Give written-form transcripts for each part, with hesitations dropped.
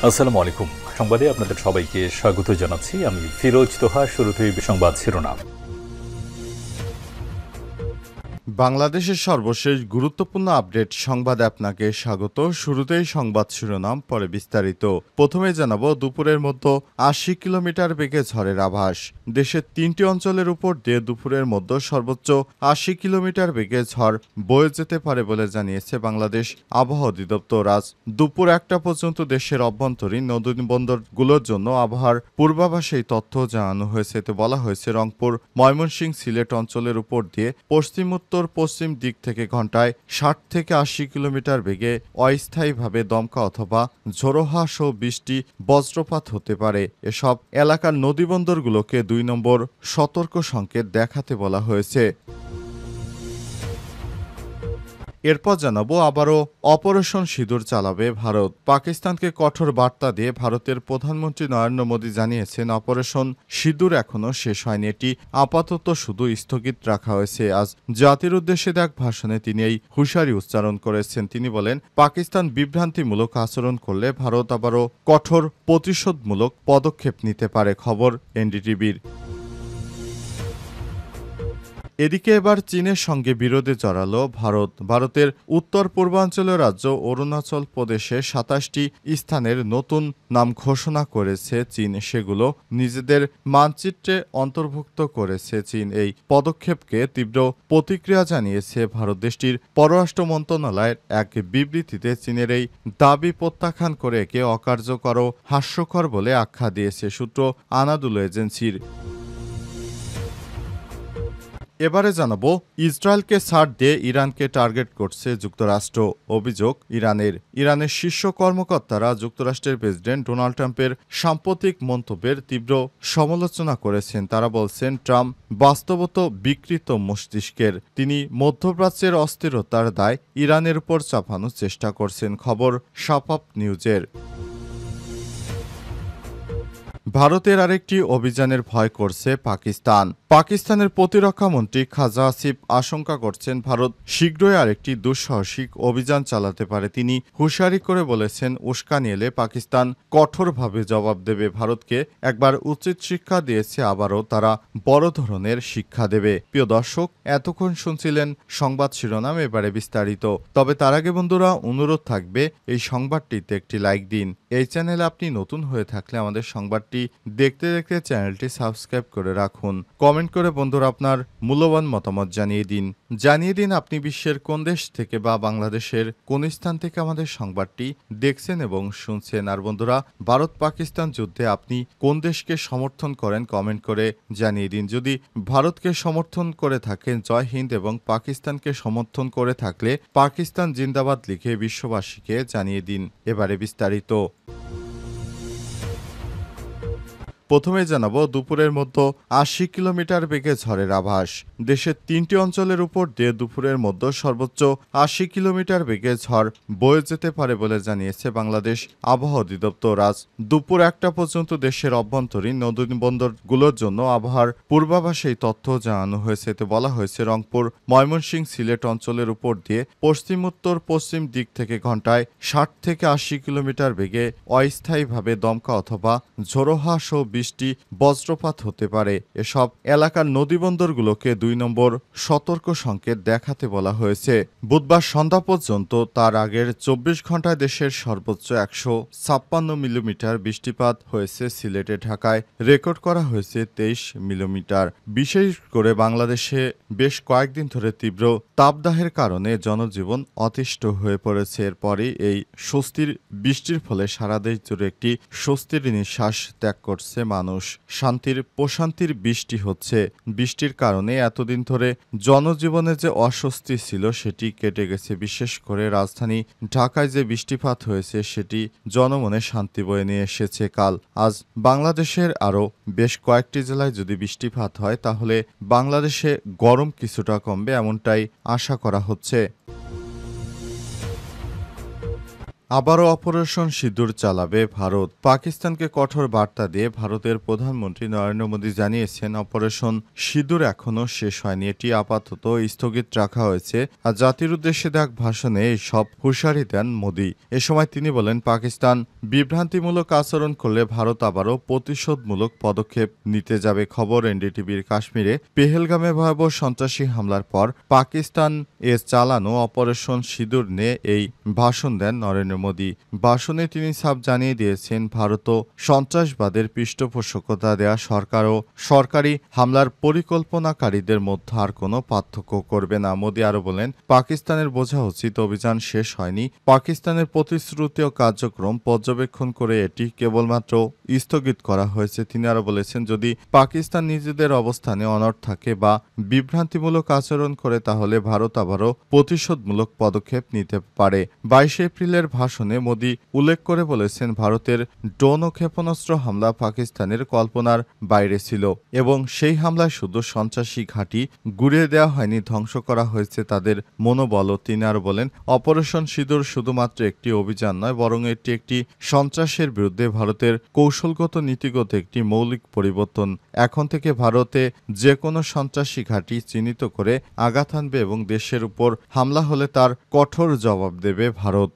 আসসালামু আলাইকুম। সংবাদে আপনাদের সবাইকে স্বাগত জানাচ্ছি। আমি ফিরোজ তোহা। শুরুতেই সংবাদ শিরোনাম। বাংলাদেশের সর্বশেষ গুরুত্বপূর্ণ আপডেট সংবাদে আপনাকে স্বাগত। শুরুতেই সংবাদ শিরোনাম, পরে বিস্তারিত। প্রথমে জানাবো, দুপুরের মধ্যে ৮০ কিলোমিটার বেগে ঝড়ের আভাস। দেশের ৩টি অঞ্চলের উপর দিয়ে দুপুরের মধ্যে সর্বোচ্চ ৮০ কিলোমিটার বেগে ঝড় বয়ে যেতে পারে বলে জানিয়েছে বাংলাদেশ আবহাওয়া অধিদপ্তর। আজ দুপুর ১টা পর্যন্ত দেশের অভ্যন্তরীণ নদীবন্দরগুলোর জন্য আবহাওয়ার পূর্বাভাসে এই তথ্য জানানো হয়েছে। এতে বলা হয়েছে, রংপুর, ময়মনসিংহ, সিলেট অঞ্চলের উপর দিয়ে পশ্চিম দিক থেকে ঘন্টায় ৬০ থেকে ৮০ কিলোমিটার বেগে অস্থায়ীভাবে দমকা অথবা ঝোড়ো হাওয়া সহ বৃষ্টি, বজ্রপাত হতে পারে। এসব এলাকার নদীবন্দরগুলোকে ২ নম্বর সতর্ক সংকেত দেখাতে বলা হয়েছে। এরপর জানাবো, আবারও অপারেশন সিঁদুর চালাবে ভারত। পাকিস্তানকে কঠোর বার্তা দিয়ে ভারতের প্রধানমন্ত্রী নরেন্দ্র মোদী জানিয়েছেন, অপারেশন সিঁদুর এখনও শেষ হয়নি, এটি আপাতত শুধু স্থগিত রাখা হয়েছে। আজ জাতির উদ্দেশ্যে এক ভাষণে তিনি এই হুঁশিয়ারি উচ্চারণ করেছেন। তিনি বলেন, পাকিস্তান বিভ্রান্তিমূলক আচরণ করলে ভারত আবারও কঠোর প্রতিশোধমূলক পদক্ষেপ নিতে পারে। খবর এনডিটিভির। এদিকে এবার চীনের সঙ্গে বিরোধে জড়ালো ভারত। ভারতের উত্তর পূর্বাঞ্চলীয় রাজ্য অরুণাচল প্রদেশে ২৭টি স্থানের নতুন নাম ঘোষণা করেছে চীন। সেগুলো নিজেদের মানচিত্রে অন্তর্ভুক্ত করেছে চীন। এই পদক্ষেপকে তীব্র প্রতিক্রিয়া জানিয়েছে ভারত। দেশটির পররাষ্ট্র মন্ত্রণালয়ের এক বিবৃতিতে চীনের এই দাবি প্রত্যাখ্যান করে একে অকার্যকর ও হাস্যকর বলে আখ্যা দিয়েছে সূত্র আনাদুলু এজেন্সির। এবারে জানাবো, ইসরায়েলকে ছাড় দিয়ে ইরানকে টার্গেট করছে যুক্তরাষ্ট্র। অভিযোগ ইরানের শীর্ষ কর্মকর্তারা যুক্তরাষ্ট্রের প্রেসিডেন্ট ডোনাল্ড ট্রাম্পের সাম্প্রতিক মন্তব্যের তীব্র সমালোচনা করেছেন। তারা বলছেন, ট্রাম্প বাস্তবত বিকৃত মস্তিষ্কের। তিনি মধ্যপ্রাচ্যের অস্থিরতার দায় ইরানের উপর চাপানোর চেষ্টা করছেন। খবর শাপাপ নিউজের। ভারতের আরেকটি অভিযানের ভয় করছে পাকিস্তানের প্রতিরক্ষা মন্ত্রী খাজা আসিফ আশঙ্কা করছেন, ভারত শীঘ্রই আরেকটি দুঃসাহসিক অভিযান চালাতে পারে। তিনি হুঁশিয়ারি করে বলেছেন, উস্কানি এলে পাকিস্তান কঠোরভাবে জবাব দেবে। ভারতকে একবার উচিত শিক্ষা দিয়েছে, আবারও তারা বড় ধরনের শিক্ষা দেবে। প্রিয় দর্শক, এতক্ষণ শুনছিলেন সংবাদ শিরোনাম, এবারে বিস্তারিত। তবে তার আগে বন্ধুরা, অনুরোধ থাকবে এই সংবাদটিতে একটি লাইক দিন। এই চ্যানেলে আপনি নতুন হয়ে থাকলে আমাদের সংবাদটি দেখতে দেখতে চ্যানেলটি সাবস্ক্রাইব করে রাখুন। কমেন্ট করে বন্ধুরা আপনার মূল্যবান মতামত জানিয়ে দিন আপনি বিশ্বের কোন দেশ থেকে বা বাংলাদেশের কোন স্থান থেকে আমাদের সংবাদটি দেখছেন এবং শুনছেন। আর বন্ধুরা, ভারত পাকিস্তান যুদ্ধে আপনি কোন দেশকে সমর্থন করেন কমেন্ট করে জানিয়ে দিন। যদি ভারতকে সমর্থন করে থাকেন জয় হিন্দ, এবং পাকিস্তানকে সমর্থন করে থাকলে পাকিস্তান জিন্দাবাদ লিখে বিশ্ববাসীকে জানিয়ে দিন। এবারে বিস্তারিত। প্রথমে জানাবো, দুপুরের মধ্যে ৮০ কিলোমিটার বেগে ঝড়ের আভাস। দেশের ৩টি অঞ্চলের উপর দিয়ে দুপুরের মধ্যে সর্বোচ্চ ৮০ কিলোমিটার বেগে ঝড় বয়ে যেতে পারে বলে জানিয়েছে বাংলাদেশ আবহাওয়া অধিদপ্তর। আজ দুপুর ১টা পর্যন্ত দেশের অভ্যন্তরীণ নদীবন্দরগুলোর জন্য আবহাওয়ার পূর্বাভাসে এই তথ্য জানানো হয়েছে। এতে বলা হয়েছে, রংপুর, ময়মনসিংহ, সিলেট অঞ্চলের উপর দিয়ে পশ্চিম দিক থেকে ঘন্টায় ৬০ থেকে ৮০ কিলোমিটার বেগে অস্থায়ীভাবে দমকা অথবা ঝোড়ো হাওয়া সহ বৃষ্টি, বজ্রপাত হতে পারে। এসব এলাকার নদীবন্দরগুলোকে ২ নম্বর সতর্ক সংকেত দেখাতে বলা হয়েছে। বুধবার সন্ধ্যা পর্যন্ত তার আগের ২৪ ঘন্টায় দেশের সর্বোচ্চ ১৫৬ মিলিমিটার বৃষ্টিপাত হয়েছে। সিলেটে, ঢাকায় রেকর্ড করা হয়েছে ২৩ মিলিমিটার। বিশেষ করে বাংলাদেশে বেশ কয়েকদিন ধরে তীব্র তাপদাহের কারণে জনজীবন অতিষ্ঠ হয়ে পড়েছে। এরপরই এই স্বস্তির বৃষ্টির ফলে সারা দেশ জুড়ে একটি স্বস্তির নিঃশ্বাস ত্যাগ করছে মানুষ। প্রশান্তির বৃষ্টি হচ্ছে। বৃষ্টির কারণে এতদিন ধরে জনজীবনে যে অস্বস্তি ছিল সেটি কেটে গেছে। বিশেষ করে রাজধানী ঢাকায় যে বৃষ্টিপাত হয়েছে সেটি জনমনে শান্তি বয়ে নিয়ে এসেছে। আজ বাংলাদেশের আরও বেশ কয়েকটি জেলায় যদি বৃষ্টিপাত হয় তাহলে বাংলাদেশে গরম কিছুটা কমবে, এমনটাই আশা করা হচ্ছে। আবারও অপারেশন সিঁদুর চালাবে ভারত। পাকিস্তানকে কঠোর বার্তা দিয়ে ভারতের প্রধানমন্ত্রী নরেন্দ্র মোদী জানিয়েছেন, অপারেশন সিঁদুর এখনও শেষ হয়নি, এটি আপাতত স্থগিত রাখা হয়েছে। আর জাতির উদ্দেশ্যে দেওয়া ভাষণে এইসব হুঁশিয়ারি দেন মোদী। এ সময় তিনি বলেন, পাকিস্তান বিভ্রান্তিমূলক আচরণ করলে ভারত আবারও প্রতিশোধমূলক পদক্ষেপ নিতে যাবে। খবর এনডিটিভির। কাশ্মীরে পেহেলগামে ভয়াবহ সন্ত্রাসী হামলার পর পাকিস্তান চালানো অপারেশন সিঁদুর নিয়ে এই ভাষণ দেন নরেন্দ্র মোদী। ভাষণে তিনি সাফ জানিয়ে দিয়েছেন, ভারতও সন্ত্রাসবাদের পৃষ্ঠপোষকতা দেয়া সরকার ও সরকারি হামলার পরিকল্পনাকারীদের মধ্যে আর কোনো পার্থক্য করবে না। মোদী আরও বলেন, পাকিস্তানের বোঝা উচিত অভিযান শেষ হয়নি। পাকিস্তানের প্রতিশ্রুতি ও কার্যক্রম পর্যবেক্ষণ করে এটি কেবলমাত্র স্থগিত করা হয়েছে। তিনি আরও বলেছেন, যদি পাকিস্তান নিজেদের অবস্থানে অনড় থাকে বা বিভ্রান্তিমূলক আচরণ করে তাহলে ভারত আবারও প্রতিশোধমূলক পদক্ষেপ নিতে পারে। 22 এপ্রিলের ভাষণে মোদী উল্লেখ করে বলেছেন, ভারতের ড্রোন ও ক্ষেপণাস্ত্র হামলা পাকিস্তানের কল্পনার বাইরে ছিল এবং সেই হামলায় শুধু সন্ত্রাসী ঘাঁটি গুড়িয়ে দেওয়া হয়নি, ধ্বংস করা হয়েছে তাদের মনোবলও। তিনি আরও বলেন, অপারেশন সিঁদুর শুধুমাত্র একটি অভিযান নয়, বরং এটি একটি সন্ত্রাসের বিরুদ্ধে ভারতের কৌশলগত নীতিগত একটি মৌলিক পরিবর্তন। এখন থেকে ভারতে যে কোনো সন্ত্রাসী ঘাঁটি চিহ্নিত করে আঘাত হানবে এবং দেশের উপর হামলা হলে তার কঠোর জবাব দেবে ভারত।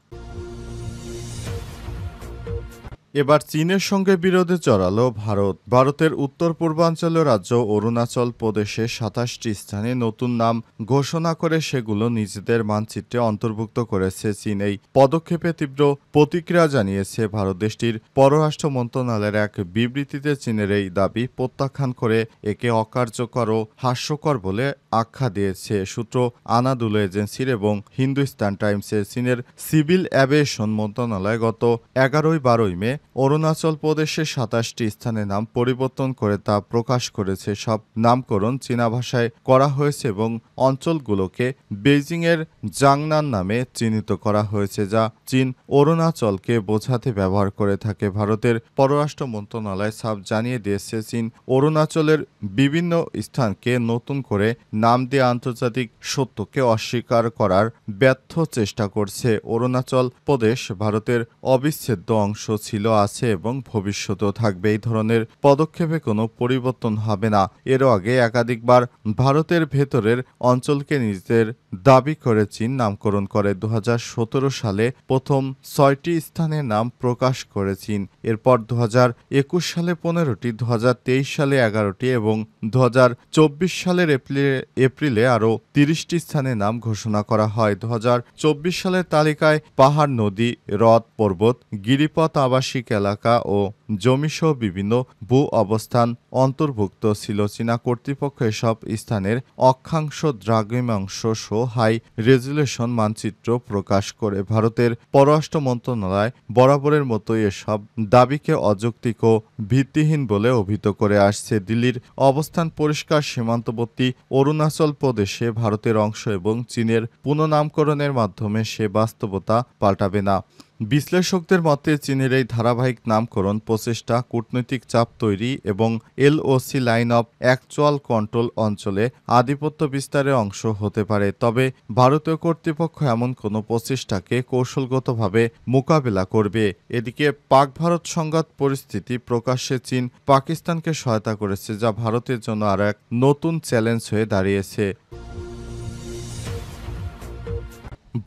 এবার চীনের সঙ্গে বিরোধে জড়ালো ভারত। ভারতের উত্তর পূর্বাঞ্চলীয় রাজ্য অরুণাচল প্রদেশে ২৭টি স্থানে নতুন নাম ঘোষণা করে সেগুলো নিজেদের মানচিত্রে অন্তর্ভুক্ত করেছে চীন। এই পদক্ষেপে তীব্র প্রতিক্রিয়া জানিয়েছে ভারত। দেশটির পররাষ্ট্র মন্ত্রণালয়ের এক বিবৃতিতে চীনের এই দাবি প্রত্যাখ্যান করে একে অকার্যকর ও হাস্যকর বলে আখ্যা দিয়েছে। সূত্র আনাদুলু এজেন্সির এবং হিন্দুস্তান টাইমসের। চীনের সিভিল অ্যাভিয়েশন মন্ত্রণালয় গত ১১-১২ মে অরুণাচল প্রদেশের ২৭টি স্থানের নাম পরিবর্তন করে তা প্রকাশ করেছে। সব নামকরণ চীনা ভাষায় করা হয়েছে এবং অঞ্চলগুলোকে বেইজিংয়ের জাংনান নামে চিহ্নিত করা হয়েছে, যা চীন অরুণাচলকে বোঝাতে ব্যবহার করে থাকে। ভারতের পররাষ্ট্র মন্ত্রণালয় সাফ জানিয়ে দিয়েছে, চীন অরুণাচলের বিভিন্ন স্থানকে নতুন করে নাম দিয়ে আন্তর্জাতিক সত্যকে অস্বীকার করার ব্যর্থ চেষ্টা করছে। অরুণাচল প্রদেশ ভারতের অবিচ্ছেদ্য অংশ ছিল, আছে এবং ভবিষ্যতেও থাকবে। এই ধরনের পদক্ষেপে কোনো পরিবর্তন হবে না। এর আগে একাধিকবার ভারতের ভেতরের অঞ্চলকে নিজেদের দাবি করে চীন নামকরণ করে। ২০১৭ সালে প্রথম ৬টি স্থানের নাম প্রকাশ করে চীন। এরপর ২০২১ সালে ১৫টি, ২০২৩ সালে ১১টি এবং ২০২৪ সালের এপ্রিলে আরও ৩০টি স্থানের নাম ঘোষণা করা হয়। ২০২৪ সালের তালিকায় পাহাড়, নদী, হ্রদ, পর্বত, গিরিপথ, আবাসিক এলাকা ও জমিসহ বিভিন্ন ভূ অবস্থান অন্তর্ভুক্ত ছিল। চীনা কর্তৃপক্ষ এসব স্থানের অক্ষাংশ, দ্রাঘিমাংশ সহ হাই রেজুলেশন মানচিত্র প্রকাশ করে। ভারতের পররাষ্ট্র মন্ত্রণালয় বরাবরের মতোই এসব দাবিকে অযৌক্তিক ও ভিত্তিহীন বলে অভিহিত করে আসছে। দিল্লির অবস্থান পরিষ্কার, সীমান্তবর্তী অরুণাচল প্রদেশে ভারতের অংশ এবং চীনের পুনঃনামকরণের মাধ্যমে সে বাস্তবতা পাল্টাবে না। বিশ্লেষকদের মতে চীনের এই ধারাবাহিক নামকরণ প্রচেষ্টা কূটনৈতিক চাপ তৈরি এবং LOC line of actual control অঞ্চলে আধিপত্য বিস্তারের অংশ হতে পারে। তবে ভারতীয় কর্তৃপক্ষ এমন কোনো প্রচেষ্টাকে কৌশলগতভাবে মোকাবেলা করবে। এদিকে পাক ভারত সংঘাত পরিস্থিতি প্রকাশ্যে চীন পাকিস্তানকে সহায়তা করেছে, যা ভারতের জন্য আর এক নতুন চ্যালেঞ্জ হয়ে দাঁড়িয়েছে।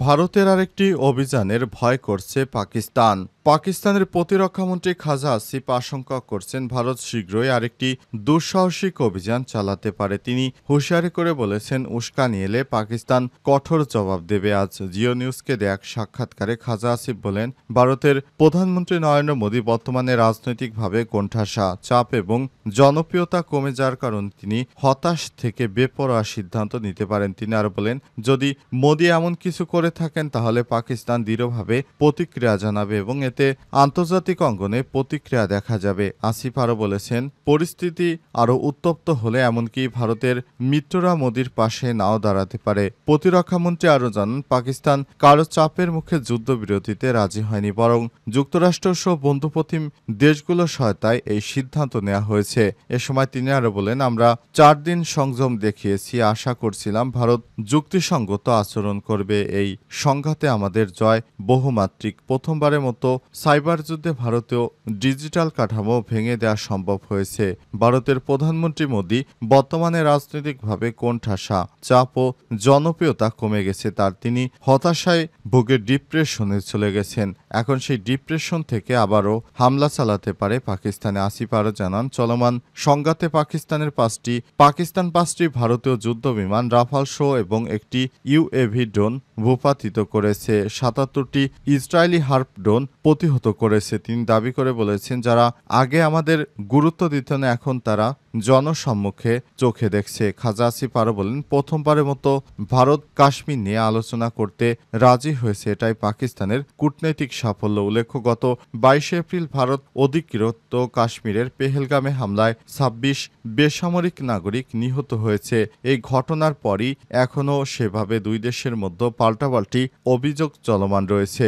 ভারতের আরেকটি অভিযানের ভয় করছে পাকিস্তান। পাকিস্তানের প্রতিরক্ষামন্ত্রী খাজা আসিফ আশঙ্কা করছেন, ভারত শীঘ্রই আরেকটি দুঃসাহসিক অভিযান চালাতে পারে। তিনি হুঁশিয়ারি করে বলেছেন, উস্কানি এলে পাকিস্তান কঠোর জবাব দেবে। আজ জিও নিউজকে দেয়া এক সাক্ষাৎকারে খাজা আসিফ বলেন, ভারতের প্রধানমন্ত্রী নরেন্দ্র মোদী বর্তমানে রাজনৈতিকভাবে কোণঠাসা, চাপ এবং জনপ্রিয়তা কমে যাওয়ার কারণে তিনি হতাশ থেকে বেপরোয়া সিদ্ধান্ত নিতে পারেন। তিনি আরও বলেন, যদি মোদী এমন কিছু করে থাকেন তাহলে পাকিস্তান দৃঢ়ভাবে প্রতিক্রিয়া জানাবে এবং এতে আন্তর্জাতিক অঙ্গনে প্রতিক্রিয়া দেখা যাবে। আসিফ আরও বলেছেন, পরিস্থিতি আরও উত্তপ্ত হলে এমনকি ভারতের মিত্ররা মোদীর পাশে নাও দাঁড়াতে পারে। প্রতিরক্ষামন্ত্রী আরও জানান, পাকিস্তান কারো চাপের মুখে যুদ্ধবিরতিতে রাজি হয়নি, বরং যুক্তরাষ্ট্র সহ বন্ধুপ্রতিম দেশগুলোর সহায়তায় এই সিদ্ধান্ত নেওয়া হয়েছে। এ সময় তিনি আরও বলেন, আমরা ৪ দিন সংযম দেখিয়েছি, আশা করছিলাম ভারত যুক্তিসঙ্গত আচরণ করবে। এই এই সংঘাতে আমাদের জয় বহুমাত্রিক। প্রথমবারের মতো সাইবার যুদ্ধে ভারতীয় ডিজিটাল কাঠামো ভেঙে দেওয়া সম্ভব হয়েছে। ভারতের প্রধানমন্ত্রী মোদী বর্তমানে রাজনৈতিকভাবে কোণঠাসা, চাপ ও জনপ্রিয়তা কমে গেছে তার। তিনি হতাশায় ভুগে ডিপ্রেশনে চলে গেছেন। এখন সেই ডিপ্রেশন থেকে আবারও হামলা চালাতে পারে পাকিস্তানে। আসিফ আরও জানান, চলমান সংঘাতে পাকিস্তান পাঁচটি ভারতীয় যুদ্ধ বিমান, রাফাল শো এবং একটি ইউএভি ড্রোন ভূপাতিত করেছে, ৭৭টি ইসরায়েলি হার্প ড্রোন প্রতিহত করেছে। তিনি দাবি করে বলেছেন, যারা আগে আমাদের গুরুত্ব দিত না এখন তারা জনসম্মুখে চোখে দেখছে। খাজা আসিফ আরও বলেন, প্রথমবারের মতো ভারত কাশ্মীর নিয়ে আলোচনা করতে রাজি হয়েছে, এটাই পাকিস্তানের কূটনৈতিক সাফল্য। উল্লেখ্য, গত ২২ এপ্রিল ভারত অধিকৃত কাশ্মীরের পেহেলগামে হামলায় ২৬ বেসামরিক নাগরিক নিহত হয়েছে। এই ঘটনার পরই এখনও সেভাবে দুই দেশের মধ্যে পাল্টাপাল্টি অভিযোগ চলমান রয়েছে।